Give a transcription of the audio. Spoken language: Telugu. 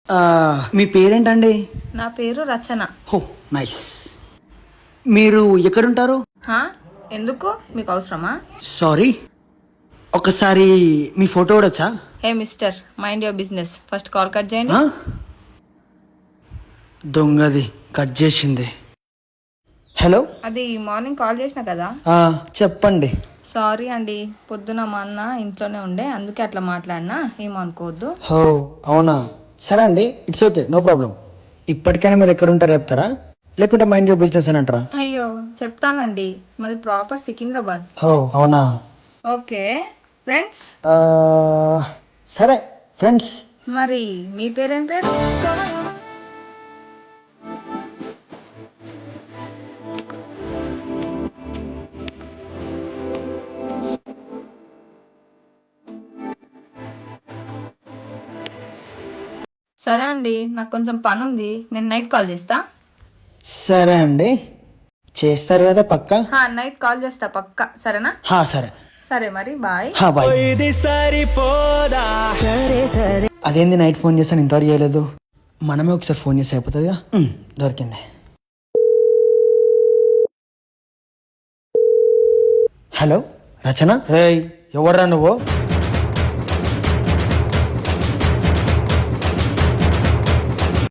మీ పేరేంటండి? నా పేరు రచన. హో నైస్. మీరు ఎక్కడుంటారు? హా? ఎందుకు మీకు అవసరమా? సారీ, ఒకసారి మీ ఫోటో కూడా వచ్చా? Hey mister, mind your business. First call cut చేయండి. దొంగది కట్ చేసింది. హలో, అది మార్నింగ్ కాల్ చేసిన కదా. చెప్పండి. సారీ అండి, పొద్దున మా అన్న ఇంట్లోనే ఉండే, అందుకే అట్లా మాట్లాడినా, ఏమనుకోవద్దు. హో అవునా, సరే అండి, ఇట్స్ ఓకే, నో ప్రాబ్లం. ఇప్పటికైనా మీరు ఎక్కడ ఉంటారో చెప్తారా, లేకుంటే మైండ్ యువర్ బిజినెస్ అని అంటారా? అయ్యో చెప్తానండి, మాది ప్రాపర్ సికింద్రాబాద్. హో అవునా. Okay friends. సరే ఫ్రెండ్స్. మరి మీ పేరేం పేరు? సరే అండి, నాకు కొంచెం పని ఉంది, నేను నైట్ కాల్ చేస్తా. సరే అండి, చేస్తారు కదా పక్కా? నైట్ కాల్ చేస్తా పక్కా, సరేనా? సరే. సరే మరి బాయ్. బాయ్. అదేంది నైట్ ఫోన్ చేస్తాను ఇంతవరకు చేయలేదు? మనమే ఒకసారి ఫోన్ చేస్తే అయిపోతుందిగా. దొరికింది. హలో రచన. ఎవడ్రా నువ్వు?